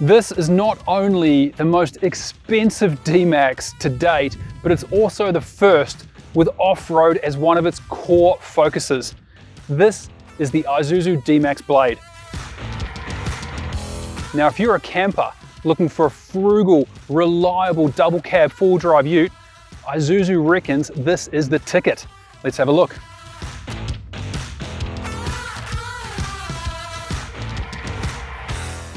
This is not only the most expensive D-MAX to date, but it's also the first with off-road as one of its core focuses. This is the Isuzu D-MAX blade. Now, if you're a camper looking for a frugal, reliable double cab four-wheel drive ute, Isuzu reckons this is the ticket. Let's have a look.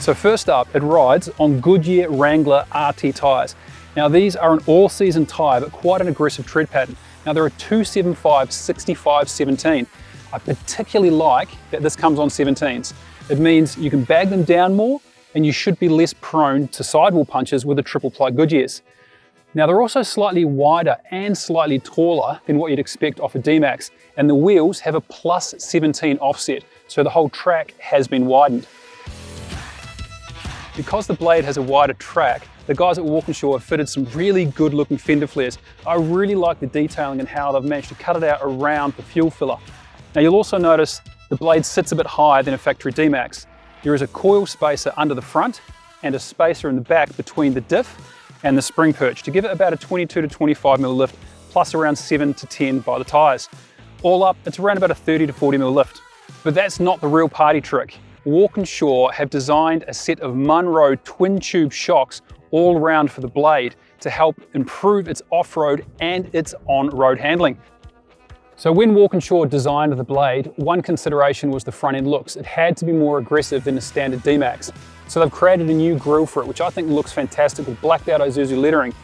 So first up, it rides on Goodyear Wrangler RT tyres. Now these are an all-season tyre, but quite an aggressive tread pattern. Now they're a 275/65/17. I particularly like that this comes on 17s. It means you can bag them down more and you should be less prone to sidewall punches with the triple ply Goodyears. Now they're also slightly wider and slightly taller than what you'd expect off a D-MAX, and the wheels have a +17 offset, so the whole track has been widened. Because the blade has a wider track, the guys at Walkinshaw have fitted some really good looking fender flares. I really like the detailing and how they've managed to cut it out around the fuel filler. Now you'll also notice the blade sits a bit higher than a factory D-MAX. There is a coil spacer under the front and a spacer in the back between the diff and the spring perch to give it about a 22 to 25 mil lift, plus around 7 to 10 by the tyres. All up, it's around about a 30 to 40 mil lift. But that's not the real party trick. Walkinshaw have designed a set of Munro twin tube shocks all around for the blade to help improve its off-road and its on-road handling. So when Walkinshaw designed the blade, one consideration was the front end looks. It had to be more aggressive than a standard D-MAX. So they've created a new grille for it, which I think looks fantastic with blacked out Isuzu lettering.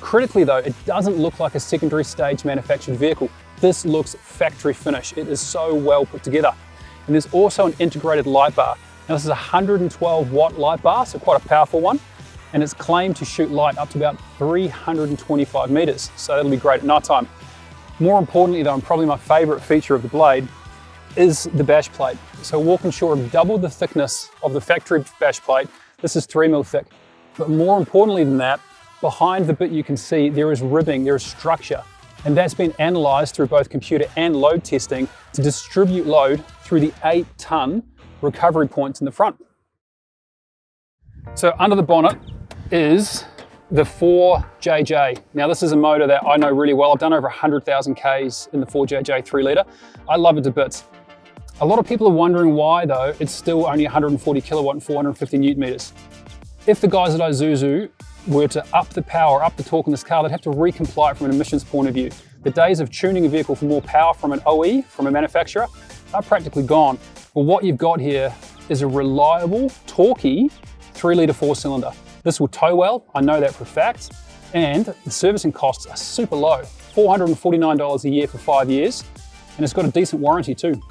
Critically though, it doesn't look like a secondary stage manufactured vehicle. This looks factory finish. It is so well put together. And there's also an integrated light bar. Now this is a 112 watt light bar, so quite a powerful one. And it's claimed to shoot light up to about 325 meters. So that'll be great at night time. More importantly though, and probably my favorite feature of the blade, is the bash plate. So Walkinshaw have doubled the thickness of the factory bash plate. This is 3 mil thick. But more importantly than that, behind the bit you can see there is ribbing, there is structure. And that's been analysed through both computer and load testing to distribute load through the 8-ton recovery points in the front. So under the bonnet is the 4JJ. Now this is a motor that I know really well. I've done over 100,000 Ks in the 4JJ 3 litre. I love it to bits. A lot of people are wondering why though it's still only 140 kilowatt and 450 newton meters. If the guys at Isuzu were to up the power, up the torque in this car, they'd have to recomply it from an emissions point of view. The days of tuning a vehicle for more power from an OE, from a manufacturer, are practically gone. Well, what you've got here is a reliable, torquey 3 litre 4-cylinder. This will tow well, I know that for a fact, and the servicing costs are super low. $449 a year for 5 years, and it's got a decent warranty too.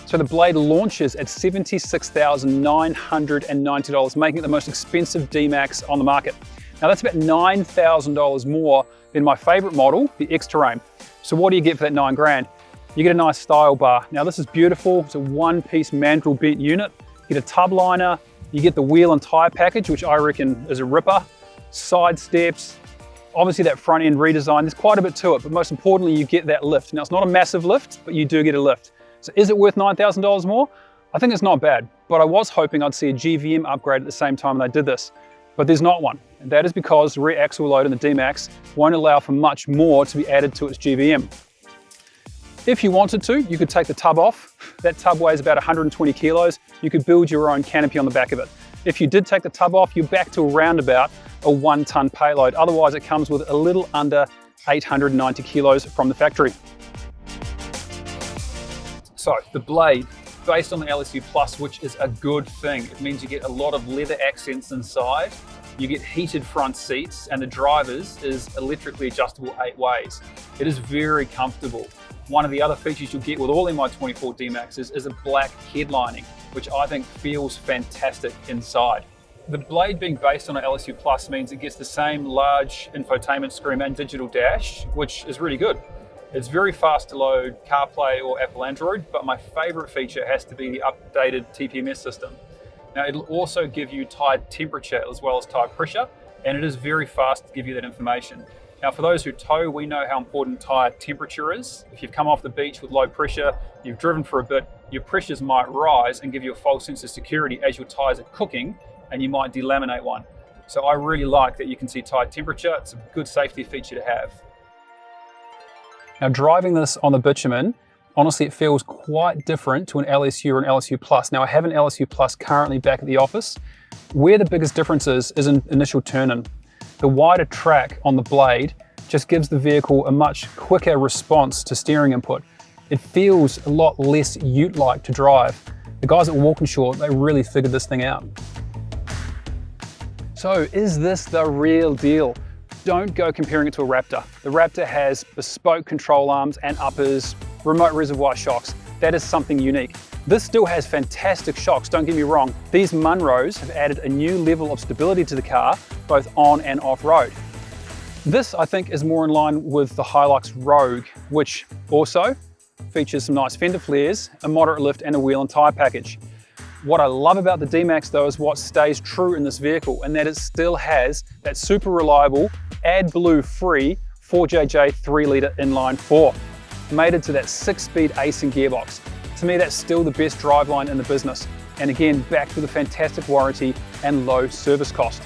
So the blade launches at $76,990, making it the most expensive D-MAX on the market. Now that's about $9,000 more than my favorite model, the X-Terrain. So what do you get for that 9 grand? You get a nice style bar. Now this is beautiful. It's a one-piece mandrel bent unit. You get a tub liner, you get the wheel and tire package, which I reckon is a ripper. Side steps, obviously that front end redesign. There's quite a bit to it, but most importantly, you get that lift. Now it's not a massive lift, but you do get a lift. So is it worth $9,000 more? I think it's not bad, but I was hoping I'd see a GVM upgrade at the same time they did this, but there's not one. And that is because the rear axle load in the D-MAX won't allow for much more to be added to its GVM. If you wanted to, you could take the tub off. That tub weighs about 120 kilos. You could build your own canopy on the back of it. If you did take the tub off, you're back to around about a 1-ton payload. Otherwise, it comes with a little under 890 kilos from the factory. So the blade, based on the LSU Plus, which is a good thing. It means you get a lot of leather accents inside. You get heated front seats, and the driver's is electrically adjustable 8 ways. It is very comfortable. One of the other features you'll get with all MI24 D-MAXs is a black headlining, which I think feels fantastic inside. The blade being based on an LSU Plus means it gets the same large infotainment screen and digital dash, which is really good. It's very fast to load CarPlay or Apple Android, but my favorite feature has to be the updated TPMS system. Now it'll also give you tire temperature as well as tire pressure, and it is very fast to give you that information. Now for those who tow, we know how important tire temperature is. If you've come off the beach with low pressure, you've driven for a bit, your pressures might rise and give you a false sense of security as your tyres are cooking, and you might delaminate one. So I really like that you can see tyre temperature. It's a good safety feature to have. Now driving this on the bitumen, honestly it feels quite different to an LSU or an LSU Plus. Now I have an LSU Plus currently back at the office. Where the biggest difference is in initial turn-in. The wider track on the blade just gives the vehicle a much quicker response to steering input. It feels a lot less ute-like to drive. The guys at Walkinshaw, they really figured this thing out. So is this the real deal? Don't go comparing it to a Raptor. The Raptor has bespoke control arms and uppers, remote reservoir shocks. That is something unique. This still has fantastic shocks, don't get me wrong. These Munros have added a new level of stability to the car, both on and off-road. This, I think, is more in line with the Hilux Rogue, which also features some nice fender flares, a moderate lift and a wheel and tyre package. What I love about the D-MAX though is what stays true in this vehicle, and that it still has that super reliable AdBlue free 4JJ 3-litre inline 4, mated to that 6-speed Aisin gearbox. To me, that's still the best driveline in the business. And again, backed with a fantastic warranty and low service cost.